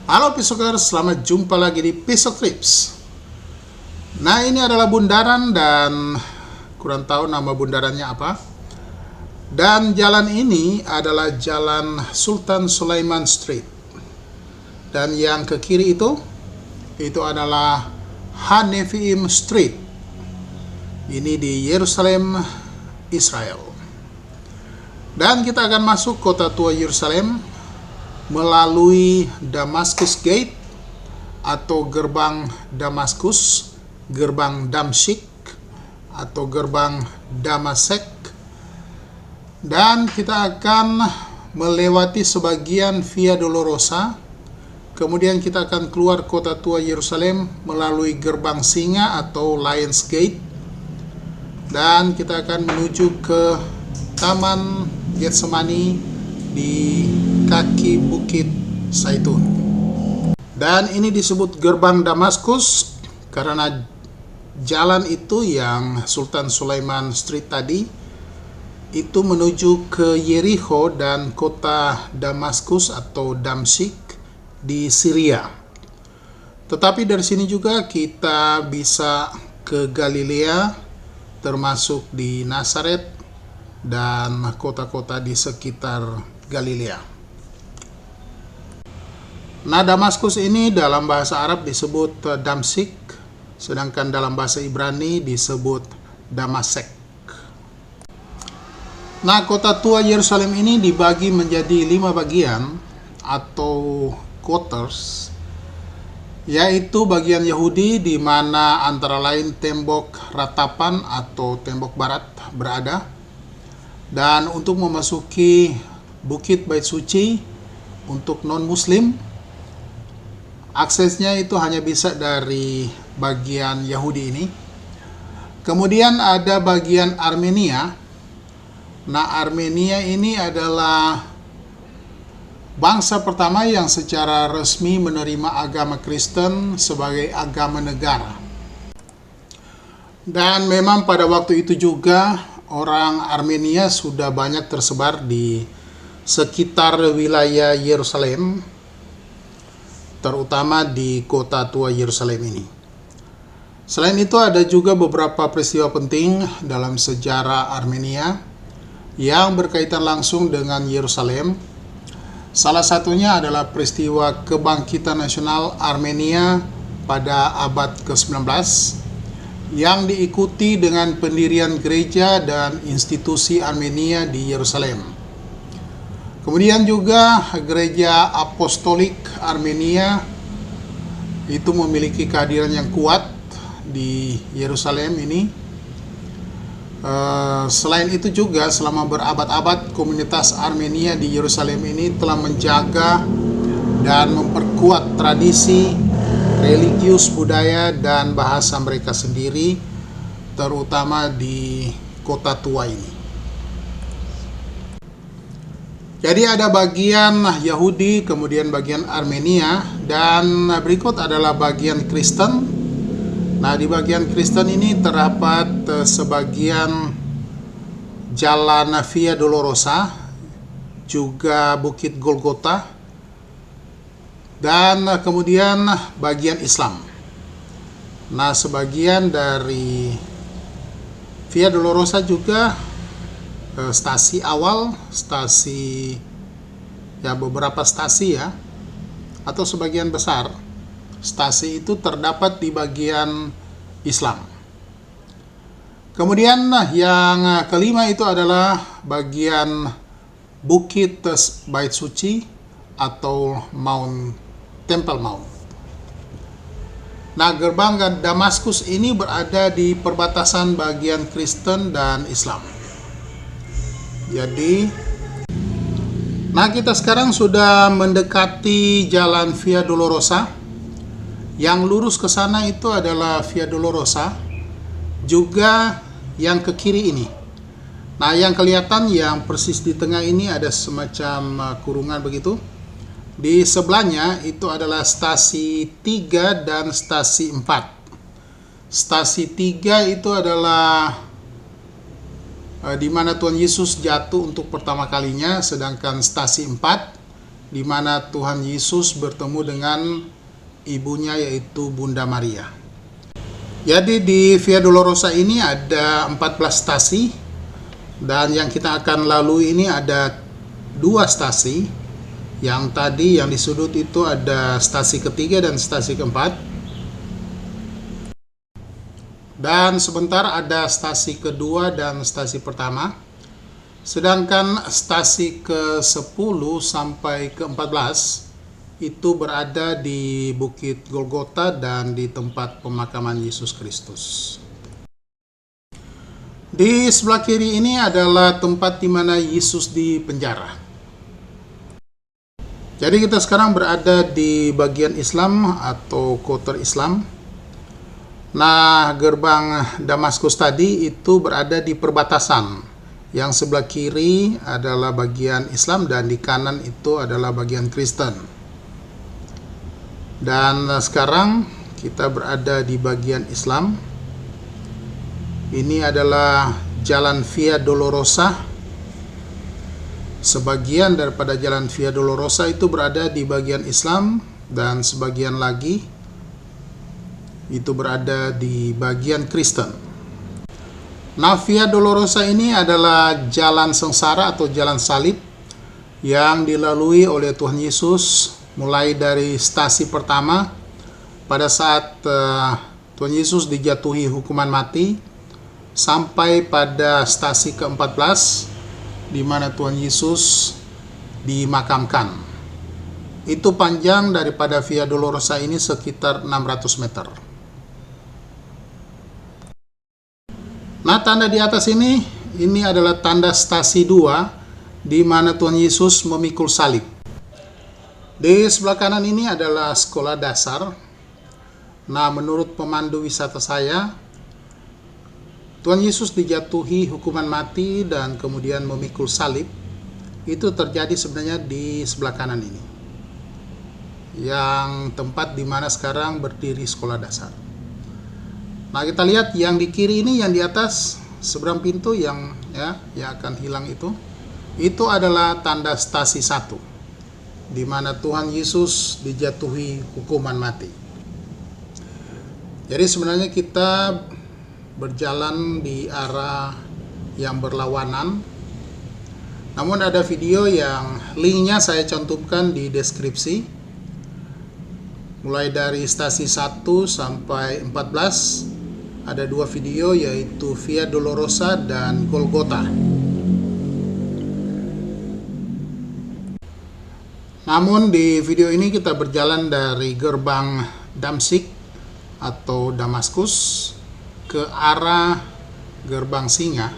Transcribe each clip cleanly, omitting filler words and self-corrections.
Halo Pisokers, selamat jumpa lagi di Pisok Trips. Nah, ini adalah bundaran dan kurang tahu nama bundarannya apa. Dan jalan ini adalah Jalan Sultan Sulaiman Street. Dan yang ke kiri itu adalah Hanefiim Street. Ini di Yerusalem, Israel. Dan kita akan masuk kota tua Yerusalem melalui Damascus Gate atau gerbang Damaskus, gerbang Damsyik atau gerbang Damasek, dan kita akan melewati sebagian Via Dolorosa. Kemudian kita akan keluar kota tua Yerusalem melalui gerbang singa atau Lions Gate, dan kita akan menuju ke Taman Getsemani di kaki Bukit Zaitun. Dan ini disebut gerbang Damaskus karena jalan itu yang Sultan Sulaiman Street tadi itu menuju ke Jericho dan kota Damaskus atau Damsyik di Syria. Tetapi dari sini juga kita bisa ke Galilea, termasuk di Nazaret dan kota-kota di sekitar Galilea. Nah, Damaskus ini dalam bahasa Arab disebut Damsyik, sedangkan dalam bahasa Ibrani disebut Damasek. Nah, kota tua Yerusalem ini dibagi menjadi 5 bagian atau quarters, yaitu bagian Yahudi di mana antara lain tembok ratapan atau tembok barat berada. Dan untuk memasuki Bukit Bait Suci untuk non-muslim, aksesnya itu hanya bisa dari bagian Yahudi ini. Kemudian ada bagian Armenia. Nah, Armenia ini adalah bangsa pertama yang secara resmi menerima agama Kristen sebagai agama negara. Dan memang pada waktu itu juga orang Armenia sudah banyak tersebar di sekitar wilayah Yerusalem, terutama di kota tua Yerusalem ini. Selain itu ada juga beberapa peristiwa penting dalam sejarah Armenia yang berkaitan langsung dengan Yerusalem. Salah satunya adalah peristiwa kebangkitan nasional Armenia pada abad ke-19 yang diikuti dengan pendirian gereja dan institusi Armenia di Yerusalem. Kemudian juga gereja apostolik Armenia itu memiliki kehadiran yang kuat di Yerusalem ini. Selain itu juga selama berabad-abad komunitas Armenia di Yerusalem ini telah menjaga dan memperkuat tradisi religius, budaya, dan bahasa mereka sendiri, terutama di kota tua ini. Jadi ada bagian Yahudi, kemudian bagian Armenia, dan berikut adalah bagian Kristen. Nah, di bagian Kristen ini terdapat sebagian jalan Via Dolorosa, juga Bukit Golgota, dan kemudian bagian Islam. Nah, sebagian dari Via Dolorosa juga stasi awal, stasi ya beberapa stasi ya, atau sebagian besar stasi itu terdapat di bagian Islam. Kemudian yang kelima itu adalah bagian Bukit Bait Suci atau Temple Mount. Nah, gerbang Damaskus ini berada di perbatasan bagian Kristen dan Islam. Jadi, nah kita sekarang sudah mendekati jalan Via Dolorosa. Yang lurus ke sana itu adalah Via Dolorosa, juga yang ke kiri ini. Nah, yang kelihatan yang persis di tengah ini ada semacam kurungan begitu. Di sebelahnya itu adalah stasi 3 dan stasi 4. Stasi 3 itu adalah di mana Tuhan Yesus jatuh untuk pertama kalinya, sedangkan stasi 4 di mana Tuhan Yesus bertemu dengan ibunya, yaitu Bunda Maria. Jadi di Via Dolorosa ini ada 14 stasi, dan yang kita akan lalui ini ada 2 stasi. Yang tadi yang di sudut itu ada stasi ketiga dan stasi keempat. Dan sebentar ada stasi kedua dan stasi pertama. Sedangkan stasi ke-10 sampai ke-14 itu berada di Bukit Golgota dan di tempat pemakaman Yesus Kristus. Di sebelah kiri ini adalah tempat di mana Yesus dipenjara. Jadi kita sekarang berada di bagian Islam atau quarter Islam. Nah, gerbang Damaskus tadi itu berada di perbatasan. Yang sebelah kiri adalah bagian Islam dan di kanan itu adalah bagian Kristen. Dan sekarang kita berada di bagian Islam. Ini adalah jalan Via Dolorosa. Sebagian daripada jalan Via Dolorosa itu berada di bagian Islam dan sebagian lagi itu berada di bagian Kristen. Nah, Via Dolorosa ini adalah jalan sengsara atau jalan salib yang dilalui oleh Tuhan Yesus mulai dari stasi pertama pada saat Tuhan Yesus dijatuhi hukuman mati sampai pada stasi ke-14 di mana Tuhan Yesus dimakamkan. Itu panjang daripada Via Dolorosa ini sekitar 600 meter. Nah, tanda di atas ini adalah tanda stasi 2 di mana Tuhan Yesus memikul salib. Di sebelah kanan ini adalah sekolah dasar. Nah, menurut pemandu wisata saya, Tuhan Yesus dijatuhi hukuman mati dan kemudian memikul salib. Itu terjadi sebenarnya di sebelah kanan ini, yang tempat di mana sekarang berdiri sekolah dasar. Nah, kita lihat yang di kiri ini, yang di atas seberang pintu yang akan hilang itu adalah tanda stasi 1 di mana Tuhan Yesus dijatuhi hukuman mati. Jadi sebenarnya kita berjalan di arah yang berlawanan. Namun ada video yang linknya saya cantumkan di deskripsi. Mulai dari stasi 1 sampai 14 ada 2 video, yaitu Via Dolorosa dan Golgota. Namun di video ini kita berjalan dari gerbang Damsyik atau Damaskus ke arah gerbang Singa.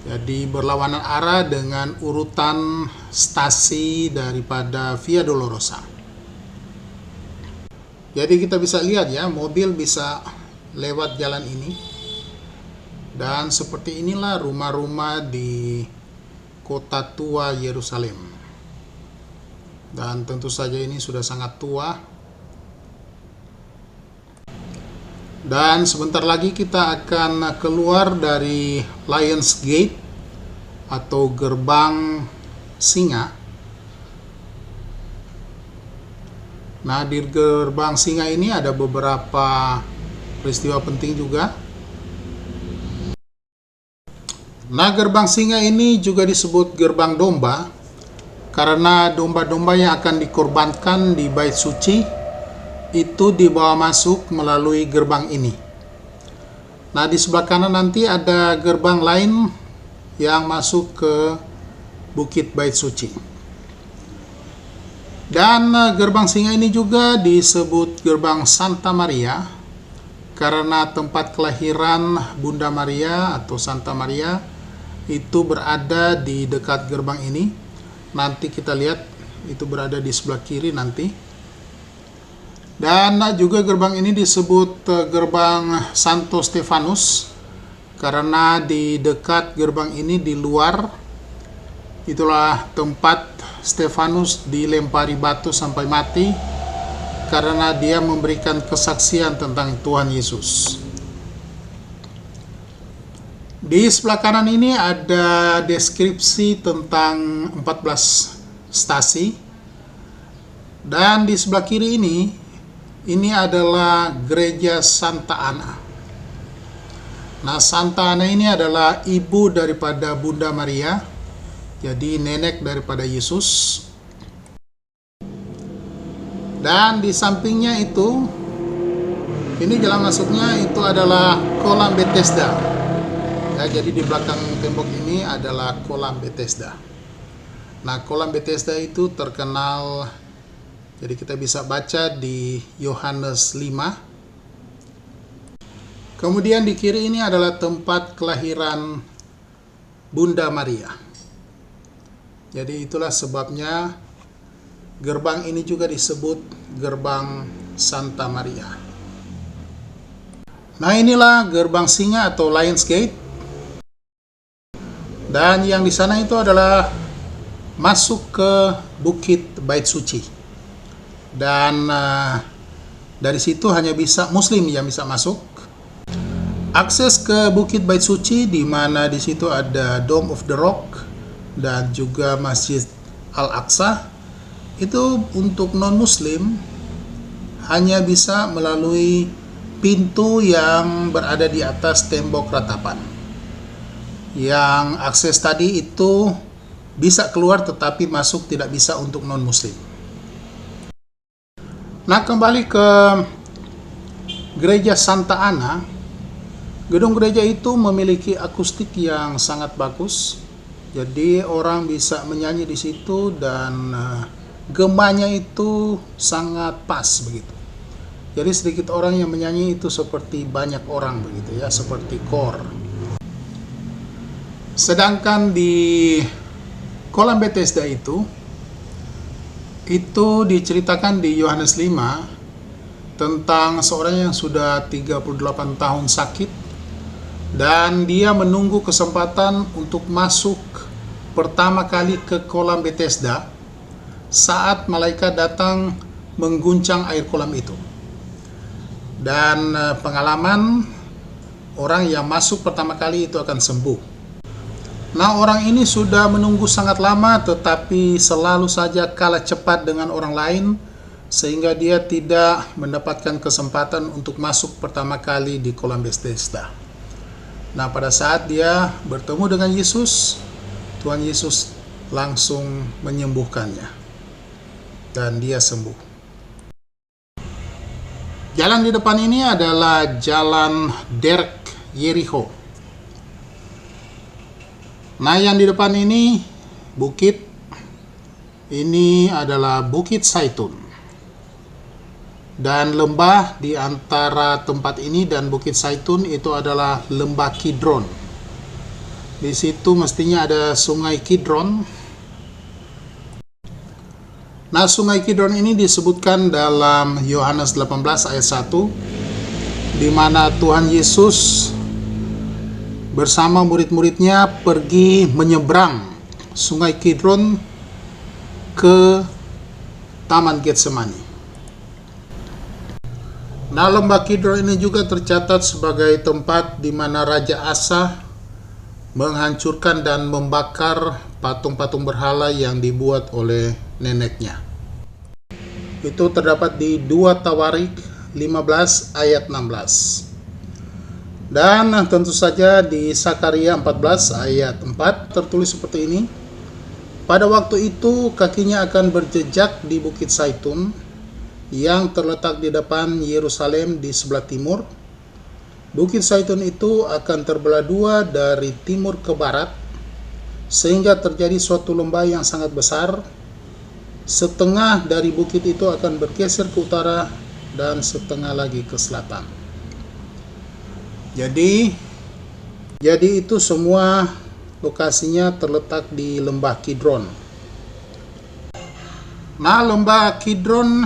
Jadi berlawanan arah dengan urutan stasi daripada Via Dolorosa. Jadi kita bisa lihat ya, mobil bisa lewat jalan ini. Dan seperti inilah rumah-rumah di kota tua Yerusalem. Dan tentu saja ini sudah sangat tua. Dan sebentar lagi kita akan keluar dari Lions Gate atau gerbang singa. Nah, di gerbang singa ini ada beberapa peristiwa penting juga. Nah, gerbang singa ini juga disebut gerbang domba karena domba-domba yang akan dikorbankan di Bait Suci itu dibawa masuk melalui gerbang ini. Nah, di sebelah kanan nanti ada gerbang lain yang masuk ke Bukit Bait Suci. Dan gerbang singa ini juga disebut gerbang Santa Maria karena tempat kelahiran Bunda Maria atau Santa Maria itu berada di dekat gerbang ini. Nanti kita lihat itu berada di sebelah kiri nanti. Dan juga gerbang ini disebut gerbang Santo Stefanus karena di dekat gerbang ini di luar itulah tempat Stefanus dilempari batu sampai mati karena dia memberikan kesaksian tentang Tuhan Yesus. Di sebelah kanan ini ada deskripsi tentang 14 stasi. Dan di sebelah kiri ini adalah gereja Santa Ana. Nah, Santa Ana ini adalah ibu daripada Bunda Maria, jadi nenek daripada Yesus. Dan di sampingnya itu, ini jalan masuknya itu adalah kolam Bethesda. Ya, jadi di belakang tembok ini adalah kolam Bethesda. Nah, kolam Bethesda itu terkenal, jadi kita bisa baca di Yohanes 5. Kemudian di kiri ini adalah tempat kelahiran Bunda Maria. Jadi itulah sebabnya gerbang ini juga disebut gerbang Santa Maria. Nah, inilah gerbang singa atau Lions Gate. Dan yang di sana itu adalah masuk ke Bukit Bait Suci. Dan dari situ hanya bisa Muslim yang bisa masuk. Akses ke Bukit Bait Suci, di mana di situ ada Dome of the Rock dan juga Masjid Al-Aqsa, itu untuk non-Muslim hanya bisa melalui pintu yang berada di atas tembok ratapan. Yang akses tadi itu bisa keluar tetapi masuk tidak bisa untuk non-Muslim. Nah, kembali ke gereja Santa Ana. Gedung gereja itu memiliki akustik yang sangat bagus. Jadi orang bisa menyanyi di situ dan gemanya itu sangat pas begitu. Jadi sedikit orang yang menyanyi itu seperti banyak orang begitu ya, seperti kor. Sedangkan di kolam Bethesda itu diceritakan di Yohanes 5 tentang seorang yang sudah 38 tahun sakit dan dia menunggu kesempatan untuk masuk pertama kali ke kolam Bethesda saat malaikat datang mengguncang air kolam itu. Dan pengalaman orang yang masuk pertama kali itu akan sembuh. Nah, orang ini sudah menunggu sangat lama tetapi selalu saja kalah cepat dengan orang lain sehingga dia tidak mendapatkan kesempatan untuk masuk pertama kali di kolam Bethesda. Nah, pada saat dia bertemu dengan Yesus, Tuhan Yesus langsung menyembuhkannya dan dia sembuh. Jalan di depan ini adalah jalan Derek Yericho. Nah, yang di depan ini bukit, ini adalah Bukit Zaitun. Dan lembah di antara tempat ini dan Bukit Zaitun itu adalah lembah Kidron. Di situ mestinya ada sungai Kidron. Nah, sungai Kidron ini disebutkan dalam Yohanes 18 ayat 1, di mana Tuhan Yesus bersama murid-muridnya pergi menyeberang sungai Kidron ke Taman Getsemani. Nah, lembah Kidron ini juga tercatat sebagai tempat di mana Raja Asa menghancurkan dan membakar patung-patung berhala yang dibuat oleh neneknya. Itu terdapat di 2 Tawarik 15 ayat 16. Dan tentu saja di Sakaria 14 ayat 4 tertulis seperti ini. Pada waktu itu kakinya akan berjejak di Bukit Zaitun yang terletak di depan Yerusalem di sebelah timur. Bukit Zaitun itu akan terbelah dua dari timur ke barat sehingga terjadi suatu lembah yang sangat besar. Setengah dari bukit itu akan bergeser ke utara dan setengah lagi ke selatan. Jadi itu semua lokasinya terletak di lembah Kidron. Nah, lembah Kidron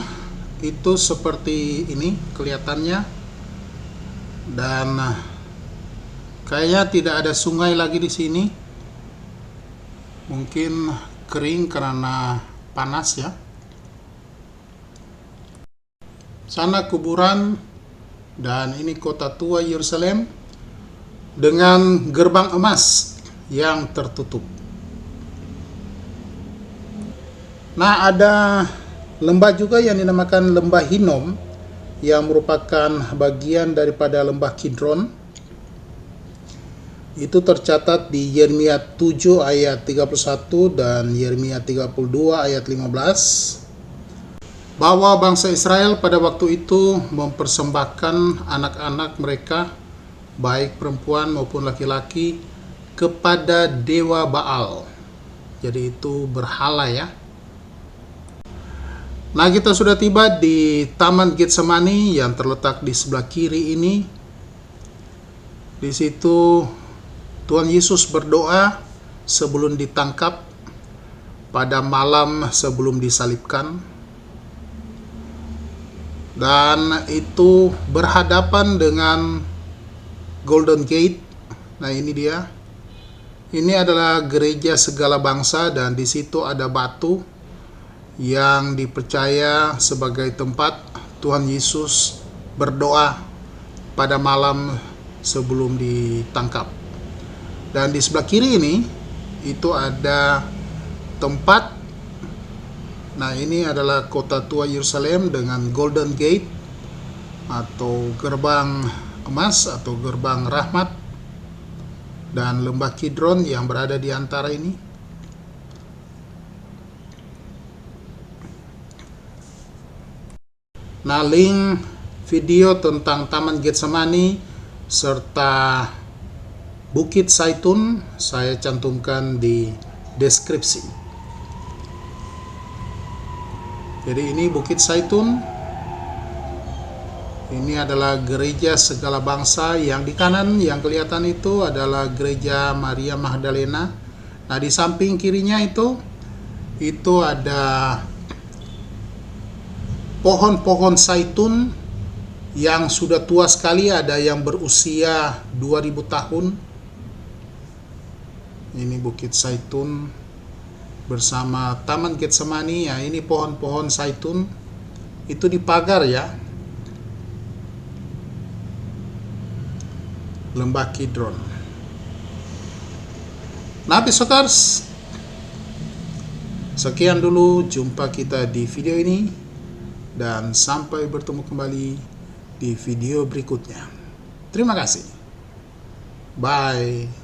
itu seperti ini kelihatannya. Dan kayaknya tidak ada sungai lagi di sini. Mungkin kering karena panas ya. Sana kuburan dan ini kota tua Yerusalem dengan gerbang emas yang tertutup. Nah, ada lembah juga yang dinamakan lembah Hinnom yang merupakan bagian daripada lembah Kidron. Itu tercatat di Yeremia 7 ayat 31 dan Yeremia 32 ayat 15 bahwa bangsa Israel pada waktu itu mempersembahkan anak-anak mereka, baik perempuan maupun laki-laki, kepada dewa Baal. Jadi itu berhala ya. Nah, kita sudah tiba di Taman Getsemani yang terletak di sebelah kiri ini. Di situ Tuhan Yesus berdoa sebelum ditangkap pada malam sebelum disalibkan. Dan itu berhadapan dengan Golden Gate. Nah, ini dia. Ini adalah gereja segala bangsa dan di situ ada batu yang dipercaya sebagai tempat Tuhan Yesus berdoa pada malam sebelum ditangkap. Dan di sebelah kiri ini itu ada tempat. Nah, ini adalah kota tua Yerusalem dengan Golden Gate atau gerbang emas atau gerbang rahmat, dan lembah Kidron yang berada di antara ini. Nah, link video tentang Taman Getsemani serta Bukit Zaitun saya cantumkan di deskripsi. Jadi ini Bukit Zaitun. Ini adalah gereja segala bangsa. Yang di kanan yang kelihatan itu adalah gereja Maria Magdalena. Nah, di samping kirinya itu ada pohon-pohon zaitun yang sudah tua sekali, ada yang berusia 2000 tahun. Ini Bukit Zaitun bersama Taman Getsemani. Ya, ini pohon-pohon zaitun itu dipagar ya. Lembah Kidron. Nah, besokers, sekian dulu jumpa kita di video ini. Dan sampai bertemu kembali di video berikutnya. Terima kasih. Bye.